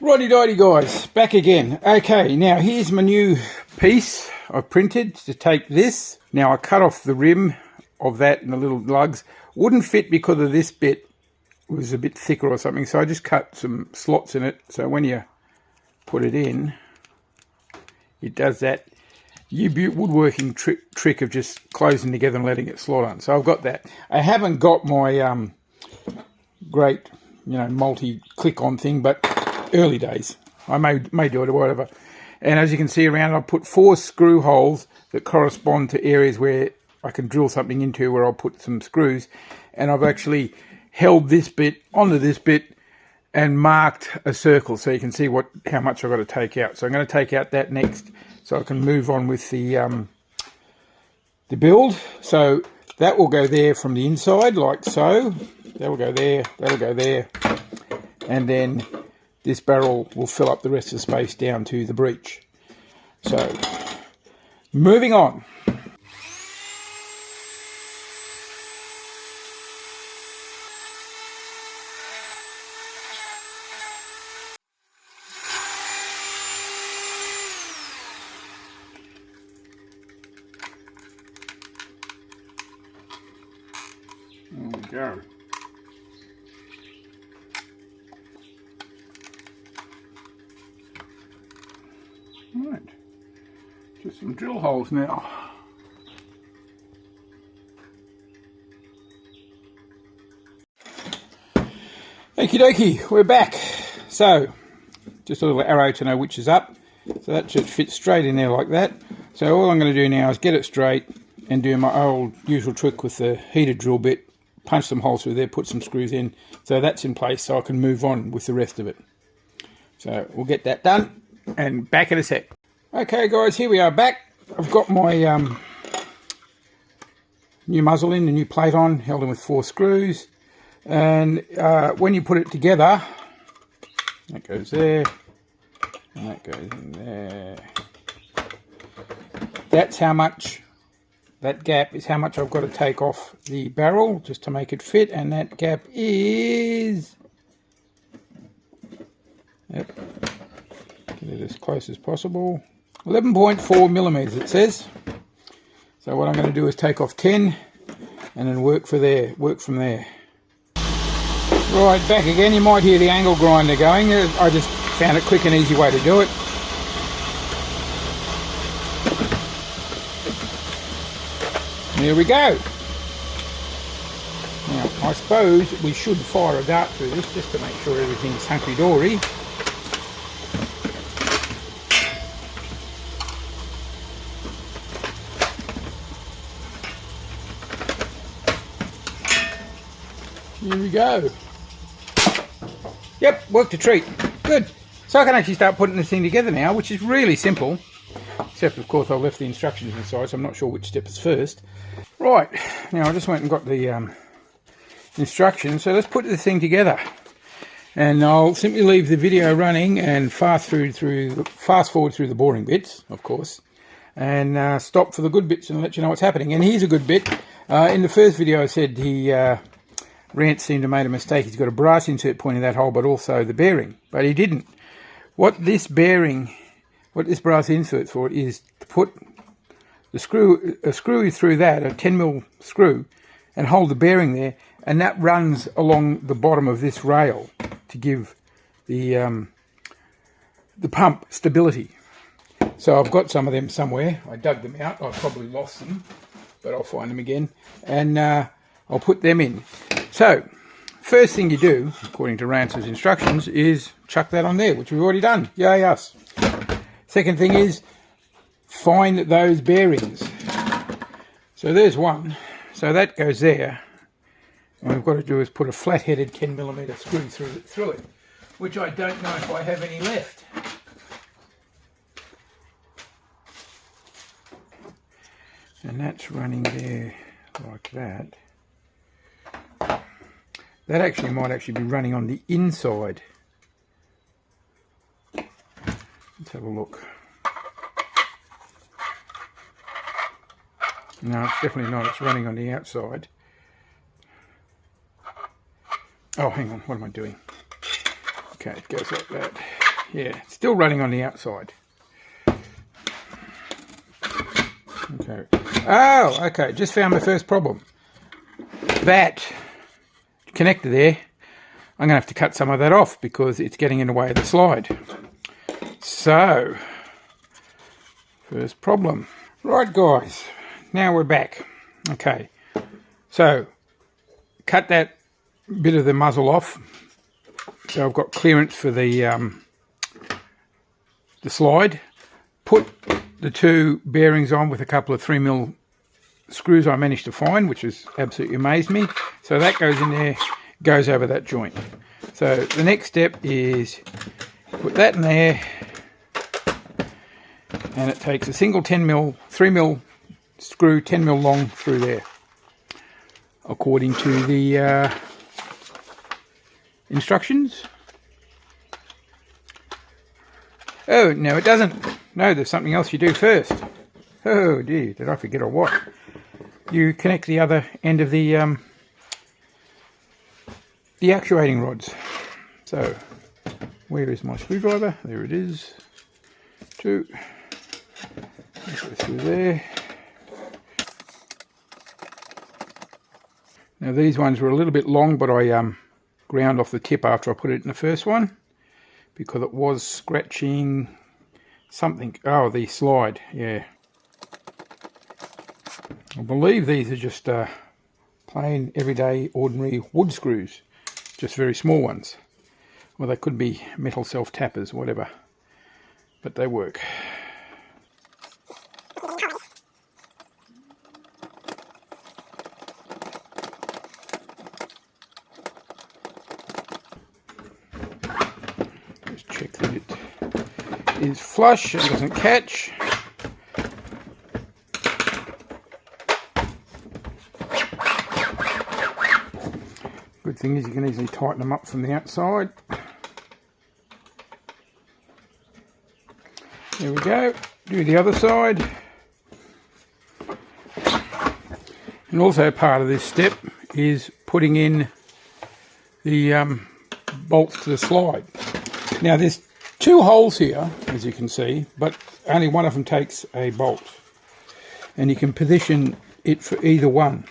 Righty-dighty guys, back again. Okay, now here's my new piece I've printed to take this. Now I cut off the rim of that and the little lugs. Wouldn't fit because of this bit was a bit thicker or something, so I just cut some slots in it. So when you put it in, it does that woodworking trick of just closing together and letting it slot on. So I've got that. I haven't got my great, multi-click on thing, but early days. I may do it or whatever. And as you can see around, I've put 4 screw holes that correspond to areas where I can drill something into, where I'll put some screws. And I've actually held this bit onto this bit and marked a circle so you can see how much I've got to take out. So I'm going to take out that next so I can move on with the build. So that will go there from the inside like so. That will go there, that'll go there. And then this barrel will fill up the rest of the space down to the breech. So, moving on. There we go. Right, just some drill holes now. Okie dokie, we're back. So, just a little arrow to know which is up. So that should fit straight in there like that. So all I'm going to do now is get it straight and do my old usual trick with the heated drill bit. Punch some holes through there, put some screws in. So that's in place so I can move on with the rest of it. So we'll get that done. And back in a sec. Okay guys, here we are back. I've got my new muzzle in, the new plate on, held in with 4 screws. And when you put it together, that goes there, and that goes in there. That's how much, that gap is how much I've got to take off the barrel just to make it fit. And that gap is, yep, get it as close as possible, 11.4 millimeters it says. So what I'm going to do is take off 10 and then work from there. Right, back again. You might hear the angle grinder going. I just found a quick and easy way to do it. There we go. Now I suppose we should fire a dart through this just to make sure everything's hunky-dory. Here we go. Yep, worked a treat. Good. So I can actually start putting this thing together now, which is really simple. Except, of course, I've left the instructions inside, so I'm not sure which step is first. Right. Now, I just went and got the instructions. So let's put this thing together. And I'll simply leave the video running and fast forward through the boring bits, of course. And stop for the good bits and let you know what's happening. And here's a good bit. In the first video I said Rant seemed to have made a mistake. He's got a brass insert point in that hole, but also the bearing. But he didn't. What this brass insert's for is to put a screw through that, a 10mm screw, and hold the bearing there, and that runs along the bottom of this rail to give the pump stability. So I've got some of them somewhere. I dug them out. I've probably lost them, but I'll find them again, and I'll put them in. So, first thing you do, according to Rance's instructions, is chuck that on there, which we've already done. Yay us. Second thing is, find those bearings. So there's one. So that goes there. And what we've got to do is put a flat-headed 10mm screw through it, which I don't know if I have any left. And that's running there like that. That actually might be running on the inside. Let's have a look. No, it's definitely not. It's running on the outside. Oh, hang on. What am I doing? Okay, it goes like that. Yeah, it's still running on the outside. Okay. Oh, okay. Just found my first problem. That connector there, I'm going to have to cut some of that off because it's getting in the way of the slide. So, first problem. Right, guys. Now we're back. Okay. So, cut that bit of the muzzle off. So I've got clearance for the slide. Put the two bearings on with a couple of 3mm screws I managed to find, which has absolutely amazed me. So that goes in there, goes over that joint. So the next step is put that in there, and it takes a single 10mm, 3mm screw, 10mm long through there, according to the instructions. Oh, no, it doesn't. No, there's something else you do first. Oh dear, did I forget or what? You connect the other end of the actuating rods. So, where is my screwdriver? There it is. Two. Go through there. Now these ones were a little bit long, but I ground off the tip after I put it in the first one because it was scratching something. Oh, the slide, yeah. I believe these are just plain, everyday, ordinary wood screws, just very small ones. Well, they could be metal self-tappers, whatever, but they work. Just check that it is flush and doesn't catch. Good thing is you can easily tighten them up from the outside. There we go. Do the other side. And also part of this step is putting in the bolts to the slide. Now there's two holes here, as you can see, but only one of them takes a bolt. And you can position it for either one.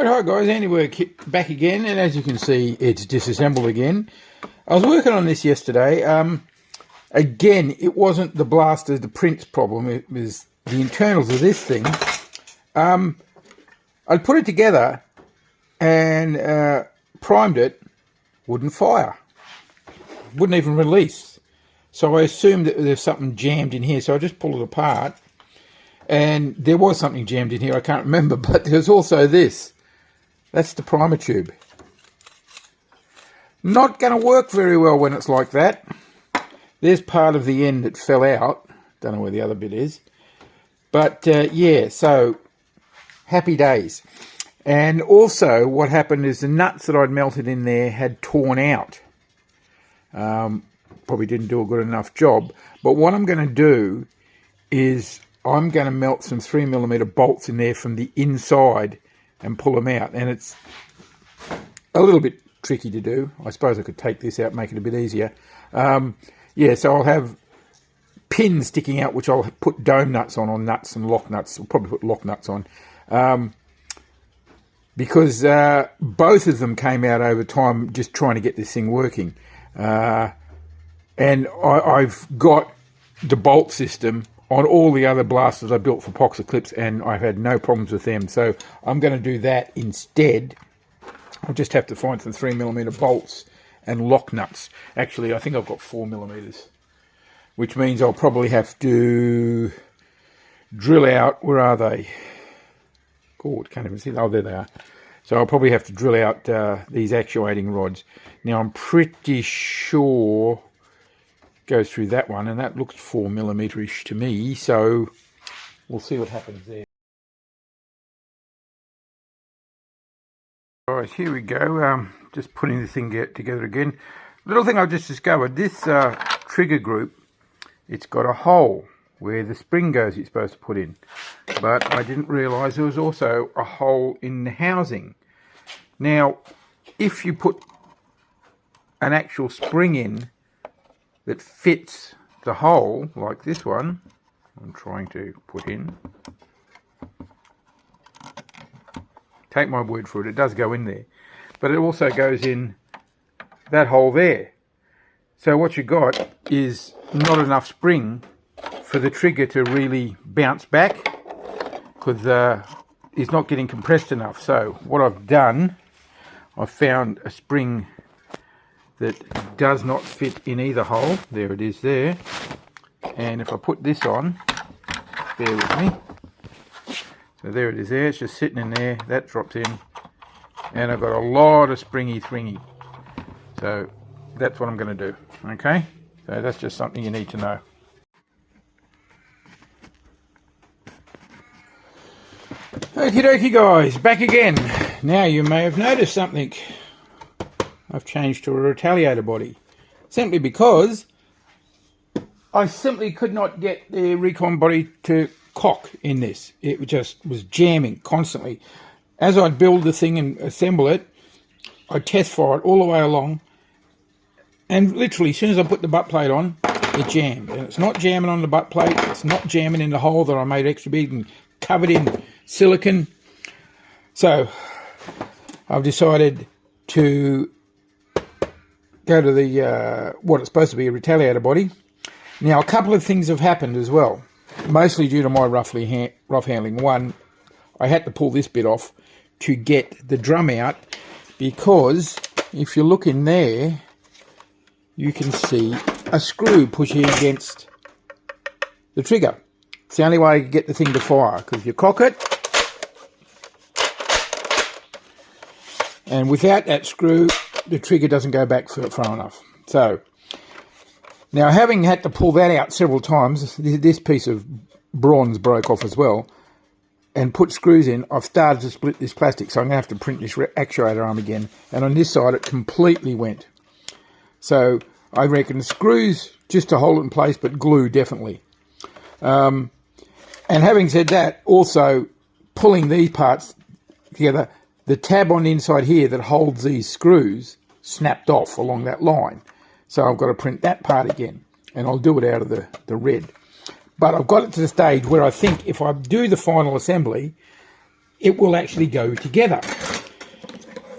Hi guys, Andy Work back again, and as you can see it's disassembled again. I was working on this yesterday. Again, it wasn't the blaster, the prints problem, it was the internals of this thing. I put it together and primed it, wouldn't fire, wouldn't even release. So I assumed that there's something jammed in here, so I just pulled it apart, and there was something jammed in here, I can't remember, but there's also this. That's the primer tube. Not going to work very well when it's like that. There's part of the end that fell out. Don't know where the other bit is. But yeah, so happy days. And also what happened is the nuts that I'd melted in there had torn out. Probably didn't do a good enough job. But what I'm going to do is I'm going to melt some 3mm bolts in there from the inside and pull them out. And it's a little bit tricky to do. I suppose I could take this out, make it a bit easier. Yeah, so I'll have pins sticking out, which I'll put dome nuts on, or nuts and lock nuts. I'll probably put lock nuts on. Because both of them came out over time just trying to get this thing working. And I've got the bolt system on all the other blasters I built for Poxer clips, and I've had no problems with them. So I'm going to do that instead. I'll just have to find some 3mm bolts and lock nuts. Actually, I think I've got 4mm, which means I'll probably have to drill out. Where are they? God, can't even see them. Oh, there they are. So I'll probably have to drill out these actuating rods. Now I'm pretty sure it goes through that one, and that looks 4mm-ish to me. So we'll see what happens there. All right, here we go. Just putting this thing together again. Little thing I've just discovered, this trigger group, it's got a hole where the spring goes it's supposed to put in. But I didn't realise there was also a hole in the housing. Now, if you put an actual spring in that fits the hole, like this one, I'm trying to put in, take my word for it, it does go in there. But it also goes in that hole there. So what you got is not enough spring for the trigger to really bounce back, because it's not getting compressed enough. So what I've done, I've found a spring that does not fit in either hole. There it is there. And if I put this on, bear with me. So there it is there, it's just sitting in there, that drops in. And I've got a lot of springy thingy. So that's what I'm going to do, okay? So that's just something you need to know. Okie dokie guys, back again. Now you may have noticed something. I've changed to a retaliator body. Simply because I simply could not get the recon body to cock in this. It just was jamming constantly. As I'd build the thing and assemble it, I'd test fire it all the way along. And literally, as soon as I put the butt plate on, it jammed. And it's not jamming on the butt plate. It's not jamming in the hole that I made extra big and covered in silicon. So I've decided to go to the what it's supposed to be a retaliator body. Now a couple of things have happened as well, mostly due to my rough handling. One, I had to pull this bit off to get the drum out, because if you look in there you can see a screw pushing against the trigger. It's the only way to get the thing to fire, because if you cock it, and without that screw, the trigger doesn't go back far enough. So, now having had to pull that out several times, this piece of bronze broke off as well, and put screws in, I've started to split this plastic, so I'm going to have to print this actuator arm again. And on this side, it completely went. So, I reckon screws just to hold it in place, but glue definitely. And having said that, also pulling these parts together, the tab on the inside here that holds these screws snapped off along that line. So I've got to print that part again, and I'll do it out of the red. But I've got it to the stage where I think if I do the final assembly, it will actually go together.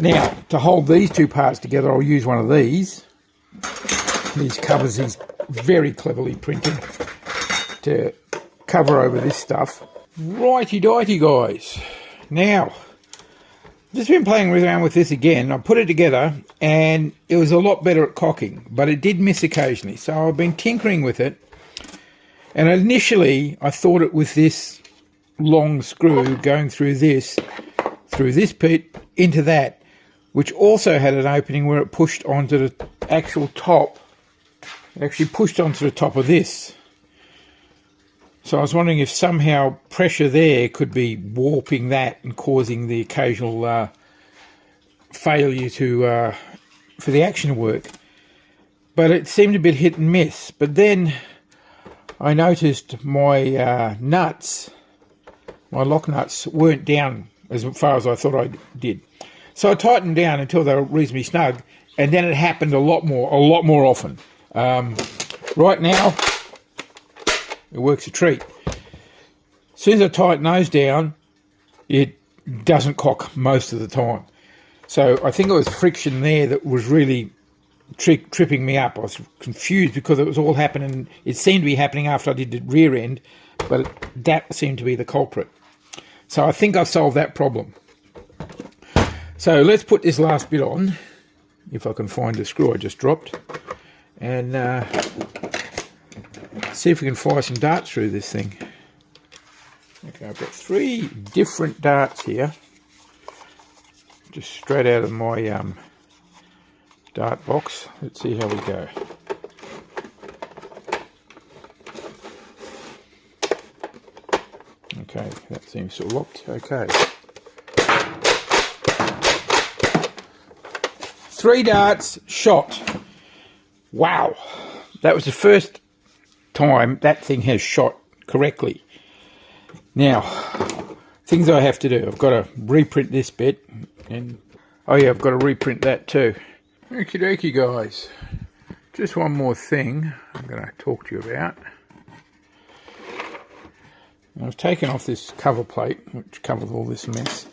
Now, to hold these two parts together, I'll use one of these. These covers, these very cleverly printed to cover over this stuff. Righty-dighty, guys. Now, just been playing around with this again. I put it together and it was a lot better at cocking, but it did miss occasionally. So I've been tinkering with it. And initially I thought it was this long screw going through this bit into that, which also had an opening where it pushed onto the actual top. It actually pushed onto the top of this. So I was wondering if somehow pressure there could be warping that and causing the occasional failure to for the action to work. But it seemed a bit hit and miss. But then I noticed my nuts, my lock nuts, weren't down as far as I thought I did. So I tightened down until they were reasonably snug, and then it happened a lot more often. Right now, it works a treat. As soon as I tighten those down, it doesn't cock most of the time. So I think it was friction there that was really tripping me up. I was confused because it was all happening. It seemed to be happening after I did the rear end, but that seemed to be the culprit. So I think I've solved that problem. So let's put this last bit on, if I can find the screw I just dropped, and see if we can fire some darts through this thing. Okay, I've got 3 different darts here, just straight out of my dart box. Let's see how we go. Okay, that seems sort of locked. Okay. 3 darts shot. Wow. That was the first time that thing has shot correctly. Now, things I have to do. I've got to reprint this bit, and oh yeah, I've got to reprint that too. Okie dokie guys. Just one more thing I'm going to talk to you about. I've taken off this cover plate, which covers all this mess.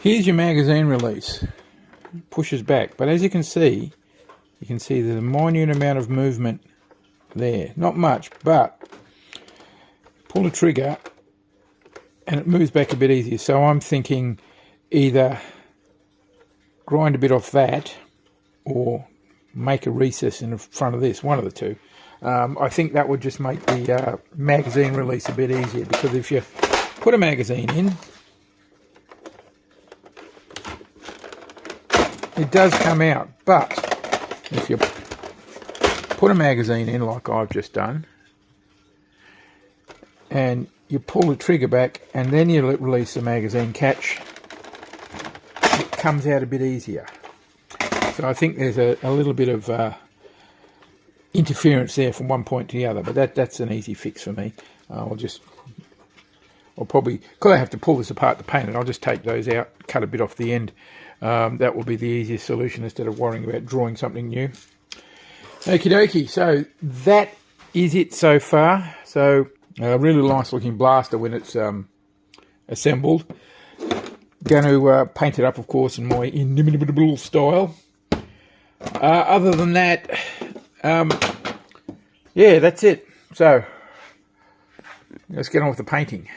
Here's your magazine release. It pushes back, but as you can see there's a minute amount of movement there. Not much, but pull the trigger and it moves back a bit easier. So I'm thinking either grind a bit off that or make a recess in the front of this, one of the two. I think that would just make the magazine release a bit easier, because if you put a magazine in, it does come out, but if you put a magazine in like I've just done, and you pull the trigger back and then you release the magazine catch, it comes out a bit easier. So I think there's a little bit of interference there from one point to the other, but that's an easy fix for me. I'll probably, because I have to pull this apart to paint it, I'll just take those out, cut a bit off the end. That will be the easiest solution instead of worrying about drawing something new. Okie dokie, so that is it so far. So a really nice looking blaster when it's assembled. Going to paint it up, of course, in my inimitable style. Other than that, yeah, that's it. So let's get on with the painting.